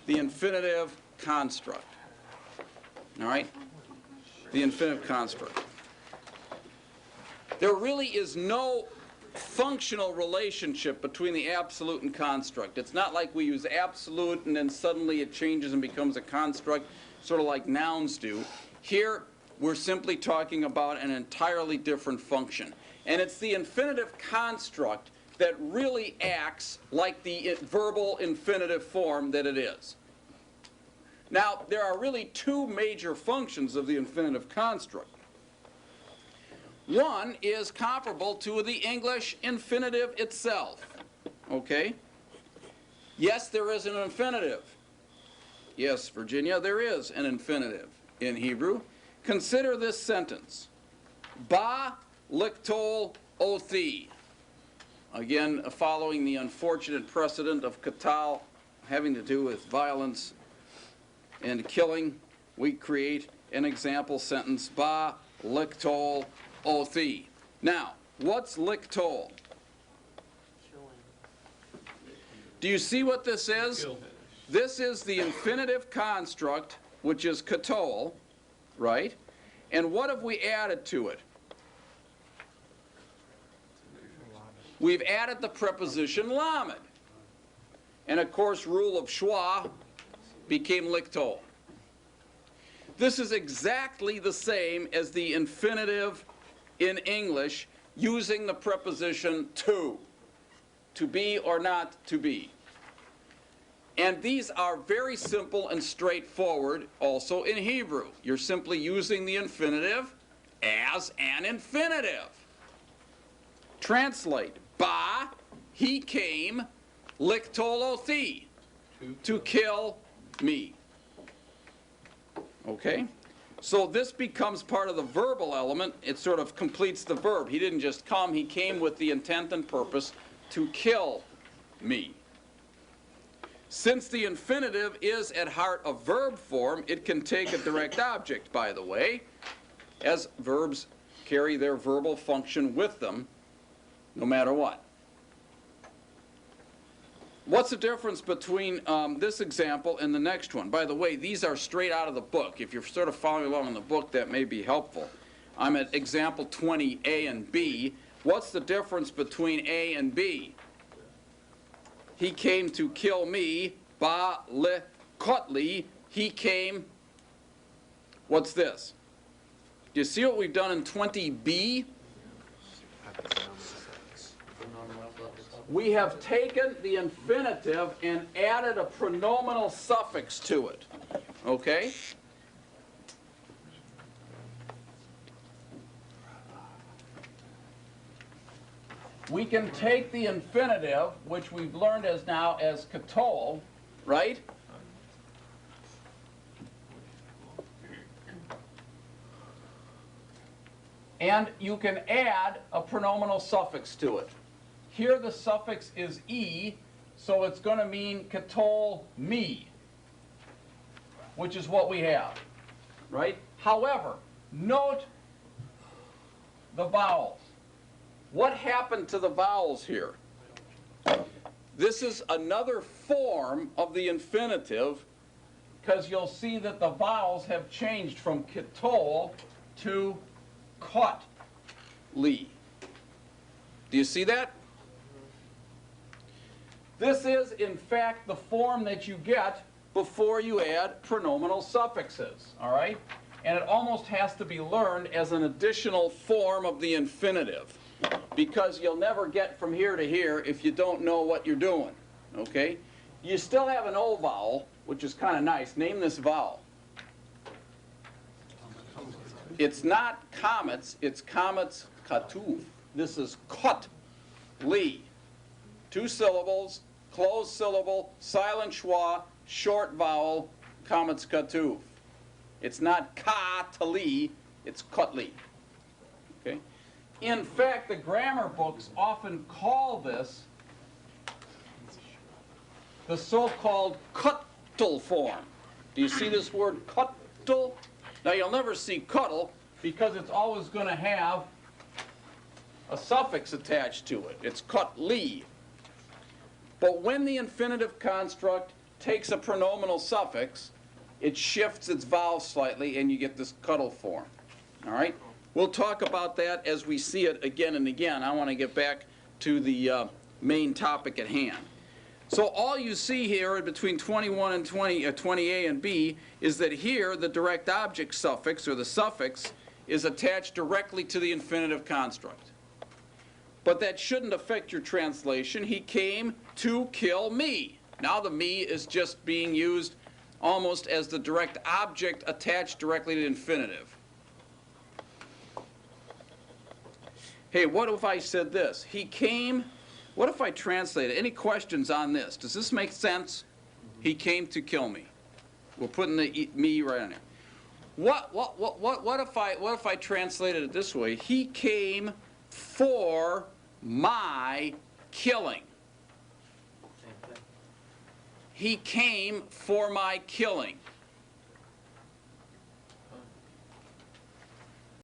the infinitive construct. All right? The infinitive construct. There really is no functional relationship between the absolute and construct. It's not like we use absolute and then suddenly it changes and becomes a construct, sort of like nouns do. Here, we're simply talking about an entirely different function. And it's the infinitive construct that really acts like the verbal infinitive form that it is. Now, there are really two major functions of the infinitive construct. One is comparable to the English infinitive itself. Okay? Yes, there is an infinitive. Yes, Virginia, there is an infinitive in Hebrew. Consider this sentence. Ba liktol othi. Again, following the unfortunate precedent of katal having to do with violence and killing, we create an example sentence. Ba liktol othi. Now, what's liktol? Do you see what this is? This is the infinitive construct, which is katol, right? And what have we added to it? We've added the preposition lamed. And of course, rule of schwa became liktol. This is exactly the same as the infinitive in English using the preposition to be or not to be. And these are very simple and straightforward also in Hebrew. You're simply using the infinitive as an infinitive. Translate. Ba, he came, liktol othi, to kill me. Okay? So this becomes part of the verbal element. It sort of completes the verb. He didn't just come, he came with the intent and purpose to kill me. Since the infinitive is at heart a verb form, it can take a direct object, by the way, as verbs carry their verbal function with them, no matter what. What's the difference between this example and the next one? By the way, these are straight out of the book. If you're sort of following along in the book, that may be helpful. I'm at example 20, A and B. What's the difference between A and B? He came to kill me. Ba le kotli. He came. What's this? Do you see what we've done in 20B? We have taken the infinitive and added a pronominal suffix to it. Okay? We can take the infinitive, which we've learned as now as katol, right? And you can add a pronominal suffix to it. Here the suffix is e, so it's going to mean katol me, which is what we have, right? However, note the vowels. What happened to the vowels here? This is another form of the infinitive, because you'll see that the vowels have changed from katol to kotli. Do you see that? This is, in fact, the form that you get before you add pronominal suffixes, all right? And it almost has to be learned as an additional form of the infinitive, because you'll never get from here to here if you don't know what you're doing, okay? You still have an O vowel, which is kind of nice. Name this vowel. It's not comets, it's comets katuv. This is kotli. 2 syllables, closed syllable, silent schwa, short vowel, comets katuv. It's not ka-tali, it's kotli. Okay? In fact, the grammar books often call this the so-called kuttel form. Do you see this word kuttel? Now you'll never see kuttel because it's always going to have a suffix attached to it. It's kotli. But when the infinitive construct takes a pronominal suffix, it shifts its vowel slightly, and you get this cuddle form. All right? We'll talk about that as we see it again and again. I want to get back to the main topic at hand. So all you see here between 21 and 20A and B is that here the direct object suffix, or the suffix, is attached directly to the infinitive construct. But that shouldn't affect your translation. He came to kill me. Now the me is just being used almost as the direct object attached directly to the infinitive. Hey, what if I said this? He came, what if I translated? Any questions on this? Does this make sense? He came to kill me. We're putting the me right on there. What if I translated it this way? He came for my killing. He came for my killing.